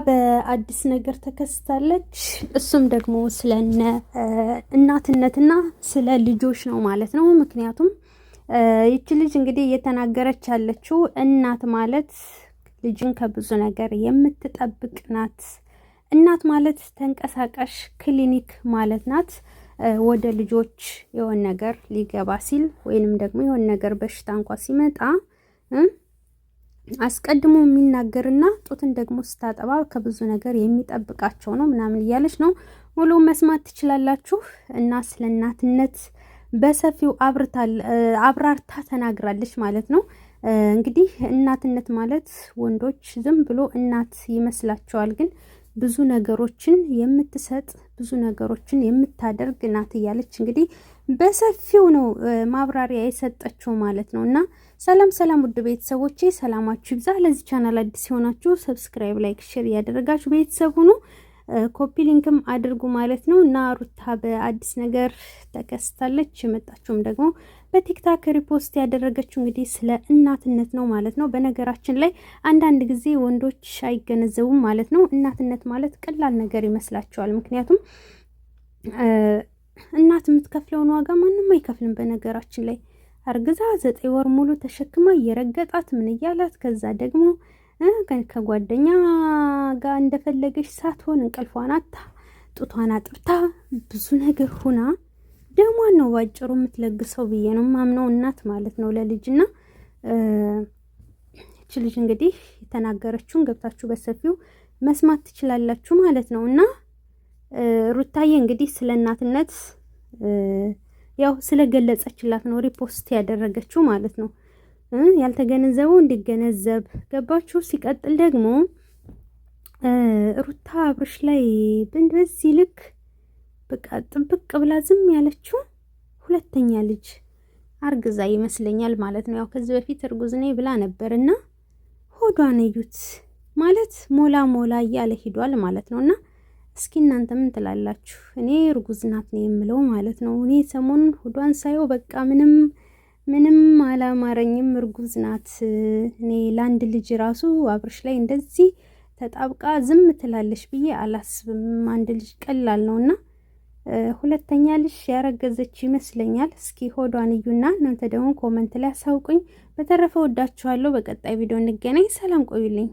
በአዲስ ነገር ተከስታለች። እሱም ደግሞ ስለነ እናትነትና ስለ ልጆች ነው ማለት ነው። ምክንያቱም ይቺ ልጅ እንግዲህ እየተናገረች ያለችው እናት ማለት ልጅን ከብዙ ነገር የምትጠብቅ ናት። እናት ማለት ተንቀሳቃሽ ክሊኒክ ማለት ናት። ወደ ልጆች የሆነ ነገር ሊገባ ሲል ወይንም ደግሞ የሆነ ነገር በሽታ እንኳ ሲመጣ አስቀድሞ የሚናገርና ጡትን ደግሞ ስታጠባ ከብዙ ነገር የሚጠብቃቸው ነው ምናምን እያለች ነው። ሙሉ መስማት ትችላላችሁ። እና ስለ እናትነት በሰፊው አብራርታ ተናግራለች ማለት ነው። እንግዲህ እናትነት ማለት ወንዶች ዝም ብሎ እናት ይመስላቸዋል፣ ግን ብዙ ነገሮችን የምትሰጥ ብዙ ነገሮችን የምታደርግ ናት እያለች እንግዲህ በሰፊው ነው ማብራሪያ የሰጠችው ማለት ነው። እና ሰላም ውድ ቤተሰቦቼ ሰላማችሁ ይብዛ። ለዚህ ቻናል አዲስ የሆናችሁ ሰብስክራይብ፣ ላይክ፣ ሼር እያደረጋችሁ ቤተሰብ ሁኑ። ኮፒ ሊንክም አድርጉ ማለት ነው። እና ሩታ በአዲስ ነገር ተከስታለች። የመጣችውም ደግሞ በቲክታክ ሪፖስት ያደረገችው እንግዲህ ስለ እናትነት ነው ማለት ነው። በነገራችን ላይ አንዳንድ ጊዜ ወንዶች አይገነዘቡም ማለት ነው። እናትነት ማለት ቀላል ነገር ይመስላቸዋል። ምክንያቱም እናት የምትከፍለውን ዋጋ ማንም አይከፍልም። በነገራችን ላይ አርግዛ 9 ወር ሙሉ ተሸክማ እየረገጣት ምን እያላት ከዛ ደግሞ ከጓደኛ ጋር እንደፈለገች ሳትሆን እንቅልፏን አታ ጡቷን አጥብታ ብዙ ነገር ሁና ደሟን ነው ባጭሩ የምትለግሰው ብዬ ነው ማምነው እናት ማለት ነው ለልጅና እቺ ልጅ እንግዲህ የተናገረችውን ገብታችሁ በሰፊው መስማት ትችላላችሁ ማለት ነው። እና ሩታዬ እንግዲህ ስለ እናትነት ያው ስለገለጸችላት ነው ሪፖስት ያደረገችው ማለት ነው። ያልተገነዘበው እንዲገነዘብ ገባችሁ። ሲቀጥል ደግሞ ሩታ አብርሽ ላይ በዚህ ልክ በቃ ጥብቅ ብላ ዝም ያለችው ሁለተኛ ልጅ አርግዛ ይመስለኛል ማለት ነው። ያው ከዚህ በፊት እርጉዝ ነኝ ብላ ነበርና ሆዷን እዩት ማለት ሞላ እያለ ሄዷል ማለት ነውና እስኪ እናንተ ምን ትላላችሁ? እኔ እርጉዝ ናት ነው የምለው ማለት ነው። እኔ ሰሞኑን ሆዷን ሳየው በቃ ምንም አላማረኝም። እርጉዝ ናት። እኔ ለአንድ ልጅ ራሱ አብርሽ ላይ እንደዚህ ተጣብቃ ዝም ትላለች ብዬ አላስብም። አንድ ልጅ ቀላል ነውና ሁለተኛ ልጅ ያረገዘች ይመስለኛል። እስኪ ሆዷን እዩና እናንተ ደግሞ ኮመንት ላይ አሳውቁኝ። በተረፈ ወዳችኋለሁ። በቀጣይ ቪዲዮ እንገናኝ። ሰላም ቆዩልኝ።